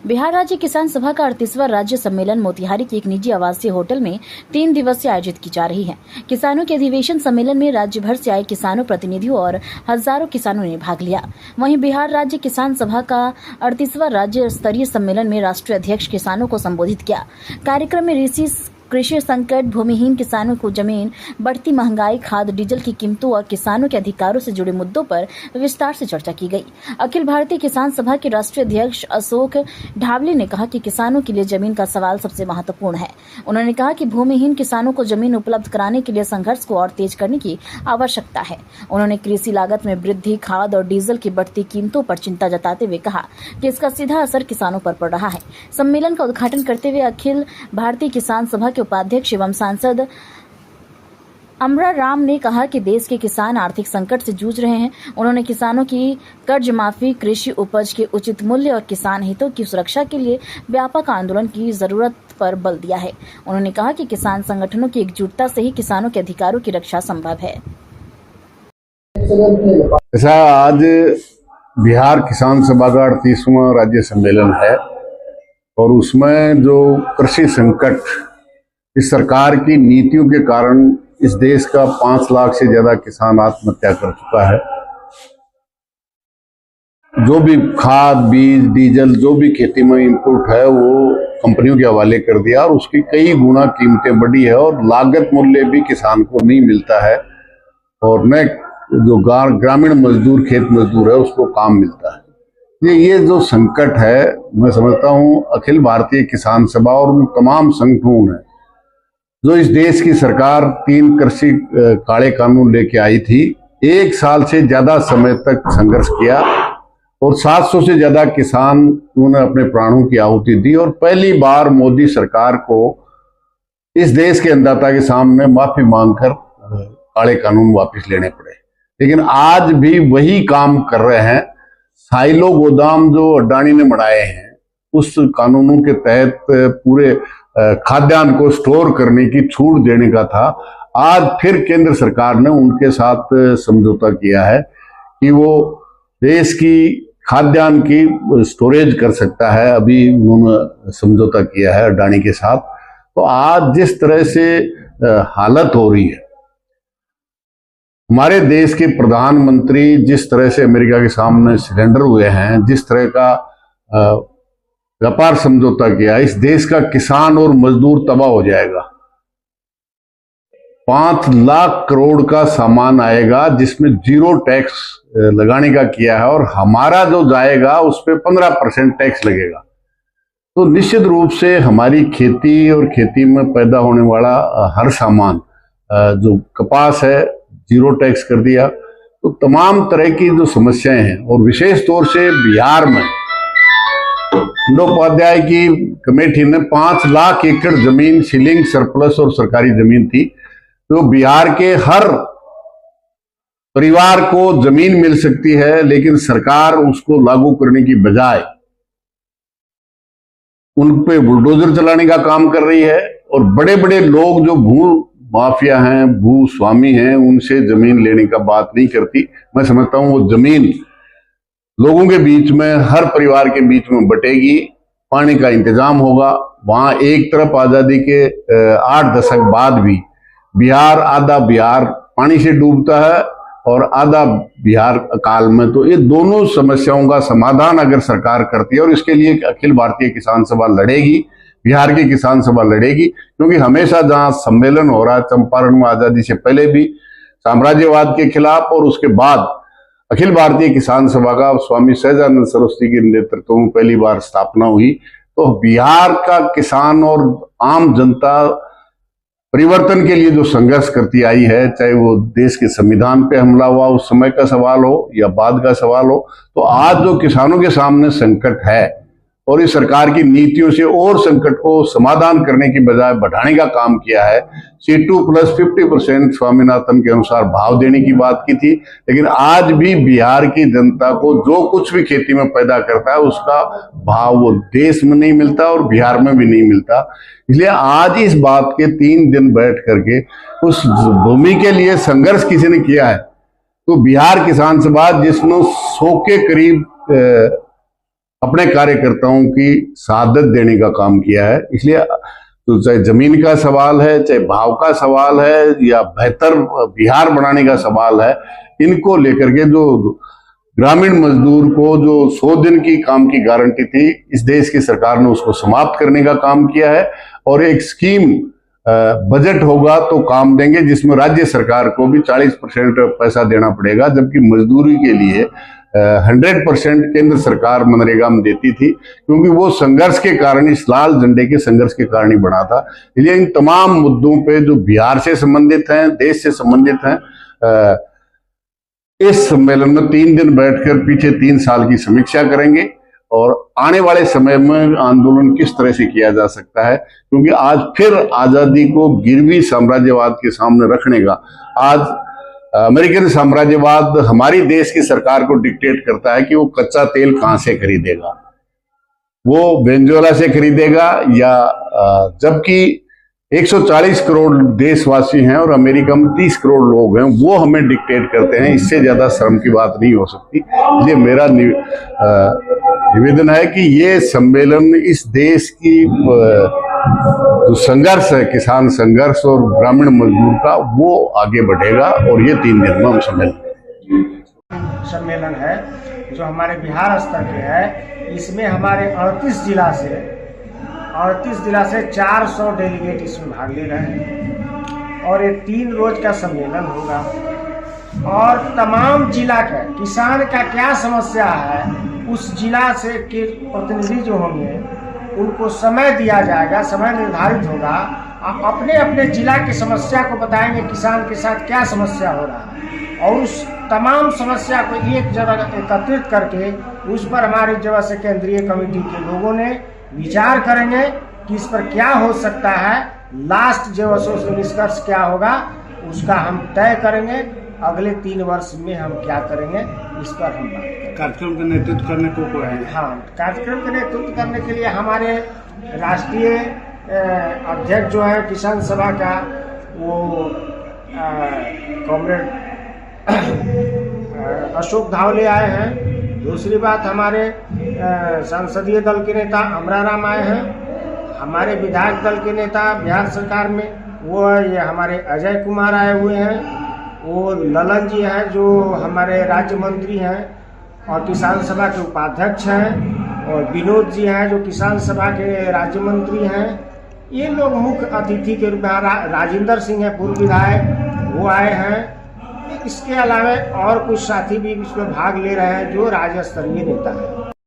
बिहार राज्य किसान सभा का 38वां राज्य सम्मेलन मोतिहारी के एक निजी आवासीय होटल में 3 दिवसीय आयोजित की जा रही है। किसानों के अधिवेशन सम्मेलन में राज्य भर से आए किसानों, प्रतिनिधियों और हजारों किसानों ने भाग लिया। वहीं बिहार राज्य किसान सभा का 38वां राज्य स्तरीय सम्मेलन में राष्ट्रीय अध्यक्ष किसानों को संबोधित किया। कार्यक्रम में कृषि संकट, भूमिहीन किसानों को जमीन, बढ़ती महंगाई, खाद, डीजल की कीमतों और किसानों के अधिकारों से जुड़े मुद्दों पर विस्तार से चर्चा की गई। अखिल भारतीय किसान सभा के राष्ट्रीय अध्यक्ष अशोक ढावले ने कहा कि किसानों के लिए जमीन का सवाल सबसे महत्वपूर्ण है। उन्होंने कहा कि भूमिहीन किसानों को जमीन उपलब्ध कराने के लिए संघर्ष को और तेज करने की आवश्यकता है। उन्होंने कृषि लागत में वृद्धि, खाद और डीजल की बढ़ती कीमतों पर चिंता जताते हुए कहा कि इसका सीधा असर किसानों पर पड़ रहा है। सम्मेलन का उद्घाटन करते हुए अखिल भारतीय किसान सभा के उपाध्यक्ष एवं सांसद अमरा राम ने कहा कि देश के किसान आर्थिक संकट से जूझ रहे हैं। उन्होंने किसानों की कर्ज माफी, कृषि उपज के उचित मूल्य और किसान हितों की सुरक्षा के लिए व्यापक आंदोलन की जरूरत पर बल दिया है। उन्होंने कहा कि किसान संगठनों की एकजुटता से ही किसानों के अधिकारों की रक्षा संभव है। ऐसा आज बिहार किसान सभा का 38वां राज्य सम्मेलन है और उसमें जो कृषि संकट, इस सरकार की नीतियों के कारण इस देश का 5 लाख से ज्यादा किसान आत्महत्या कर चुका है। जो भी खाद, बीज, डीजल जो भी खेती में इनपुट है वो कंपनियों के हवाले कर दिया और उसकी कई गुना कीमतें बढ़ी है और लागत मूल्य भी किसान को नहीं मिलता है और न जो ग्रामीण मजदूर, खेत मजदूर है उसको काम मिलता है। ये जो संकट है, मैं समझता हूँ अखिल भारतीय किसान सभा और उन तमाम संगठनों ने जो इस देश की सरकार 3 कृषि काले कानून लेके आई थी, 1 साल से ज्यादा समय तक संघर्ष किया और 700 से ज्यादा किसान उन्होंने अपने प्राणों की आहुति दी और पहली बार मोदी सरकार को इस देश के अन्नदाता के सामने माफी मांगकर काले कानून वापस लेने पड़े। लेकिन आज भी वही काम कर रहे हैं। साइलो गोदाम जो अडानी ने बनाए हैं, उस कानूनों के तहत पूरे खाद्यान्न को स्टोर करने की छूट देने का था। आज फिर केंद्र सरकार ने उनके साथ समझौता किया है कि वो देश की खाद्यान्न की स्टोरेज कर सकता है। अभी उन्होंने समझौता किया है अडानी के साथ। तो आज जिस तरह से हालत हो रही है, हमारे देश के प्रधानमंत्री जिस तरह से अमेरिका के सामने सिलेंडर हुए हैं, जिस तरह का व्यापार समझौता किया, इस देश का किसान और मजदूर तबाह हो जाएगा। 5 लाख करोड़ का सामान आएगा जिसमें 0 टैक्स लगाने का किया है और हमारा जो जाएगा उस पर 15% टैक्स लगेगा। तो निश्चित रूप से हमारी खेती और खेती में पैदा होने वाला हर सामान, जो कपास है 0 टैक्स कर दिया। तो तमाम तरह की जो समस्याएं हैं और विशेष तौर से बिहार में बंदोपाध्याय की कमेटी ने 5 लाख एकड़ जमीन सीलिंग, सरप्लस और सरकारी जमीन थी, तो बिहार के हर परिवार को जमीन मिल सकती है, लेकिन सरकार उसको लागू करने की बजाय उन पे बुलडोजर चलाने का काम कर रही है और बड़े बड़े लोग जो भू माफिया हैं, भू स्वामी हैं, उनसे जमीन लेने का बात नहीं करती। मैं समझता हूं वो जमीन लोगों के बीच में, हर परिवार के बीच में बटेगी, पानी का इंतजाम होगा। वहां एक तरफ आजादी के 8 दशक बाद भी आधा बिहार पानी से डूबता है और आधा बिहार अकाल में। तो ये दोनों समस्याओं का समाधान अगर सरकार करती है, और इसके लिए अखिल भारतीय किसान सभा लड़ेगी, बिहार की किसान सभा लड़ेगी, क्योंकि हमेशा जहां सम्मेलन हो रहा है, चंपारण में आजादी से पहले भी साम्राज्यवाद के खिलाफ और उसके बाद अखिल भारतीय किसान सभा का स्वामी सहजानंद सरस्वती के नेतृत्व में पहली बार स्थापना हुई। तो बिहार का किसान और आम जनता परिवर्तन के लिए जो संघर्ष करती आई है, चाहे वो देश के संविधान पे हमला हुआ उस समय का सवाल हो या बाद का सवाल हो, तो आज जो किसानों के सामने संकट है और इस सरकार की नीतियों से और संकट को समाधान करने की बजाय बढ़ाने का काम किया है। C2 प्लस 50% स्वामीनाथन के अनुसार भाव देने की बात की थी, लेकिन आज भी बिहार की जनता को जो कुछ भी खेती में पैदा करता है उसका भाव वो देश में नहीं मिलता और बिहार में भी नहीं मिलता। इसलिए आज इस बात के 3 दिन बैठ करके उस भूमि के लिए संघर्ष किसी ने किया है, तो बिहार किसान सभा जिसमें 100 के करीब अपने कार्यकर्ताओं की शहादत देने का काम किया है। इसलिए तो चाहे जमीन का सवाल है, चाहे भाव का सवाल है, या बेहतर बिहार बनाने का सवाल है, इनको लेकर के जो ग्रामीण मजदूर को जो 100 दिन की काम की गारंटी थी, इस देश की सरकार ने उसको समाप्त करने का काम किया है। और एक स्कीम बजट होगा तो काम देंगे, जिसमें राज्य सरकार को भी 40% पैसा देना पड़ेगा, जबकि मजदूरी के लिए 100% केंद्र सरकार मनरेगा में देती थी, क्योंकि वो संघर्ष के कारण, इस लाल झंडे के संघर्ष के कारण ही बना था। इसलिए इन तमाम मुद्दों पे जो बिहार से संबंधित हैं, देश से संबंधित हैं, इस सम्मेलन में 3 दिन बैठकर पीछे 3 साल की समीक्षा करेंगे और आने वाले समय में आंदोलन किस तरह से किया जा सकता है, क्योंकि आज फिर आजादी को गिरवी साम्राज्यवाद के सामने रखने का, आज अमेरिकन साम्राज्यवाद हमारी देश की सरकार को डिक्टेट करता है कि वो कच्चा तेल कहां से खरीदेगा, वो वेनेजुएला से खरीदेगा, या जबकि 140 करोड़ देशवासी हैं और अमेरिका में 30 करोड़ लोग हैं, वो हमें डिक्टेट करते हैं। इससे ज्यादा शर्म की बात नहीं हो सकती। इसलिए मेरा निवेदन है कि ये सम्मेलन इस देश की जो संघर्ष है, किसान संघर्ष और ग्रामीण मजदूर का, वो आगे बढ़ेगा। और ये 3 दिन में हम सम्मेलन है जो हमारे बिहार स्तर पे है। इसमें हमारे 38 जिला से 400 डेलीगेट इसमें भाग ले रहे हैं और ये 3 रोज का सम्मेलन होगा। और तमाम जिला का किसान का क्या समस्या है, उस जिला से के प्रतिनिधि जो होंगे उनको समय दिया जाएगा, समय निर्धारित होगा, अपने अपने जिला की समस्या को बताएंगे, किसान के साथ क्या समस्या हो रहा है, और उस तमाम समस्या को एक जगह एकत्रित करके उस पर हमारी जगह से केंद्रीय कमेटी के लोगों ने विचार करेंगे कि इस पर क्या हो सकता है। लास्ट जो निष्कर्ष क्या होगा उसका हम तय करेंगे। अगले 3 वर्ष में हम क्या करेंगे इस पर हम बात करेंगे। कार्यक्रम का नेतृत्व करने को है? हाँ, कार्यक्रम का नेतृत्व करने के लिए हमारे राष्ट्रीय अध्यक्ष जो है किसान सभा का, वो कॉमरेड अशोक धावले आए हैं। दूसरी बात, हमारे संसदीय दल के नेता अमराराम आए हैं। हमारे विधायक दल के नेता बिहार सरकार में वो ये हमारे अजय कुमार आए हुए हैं। वो ललन जी हैं जो हमारे राज्य मंत्री हैं और किसान सभा के उपाध्यक्ष हैं, और विनोद जी हैं जो किसान सभा के राज्य मंत्री हैं। ये लोग मुख्य अतिथि के रूप में, राजेंद्र सिंह है पूर्व विधायक, वो आए हैं। इसके अलावा और कुछ साथी भी इसमें भाग ले रहे हैं जो राज्य स्तरीय नेता हैं।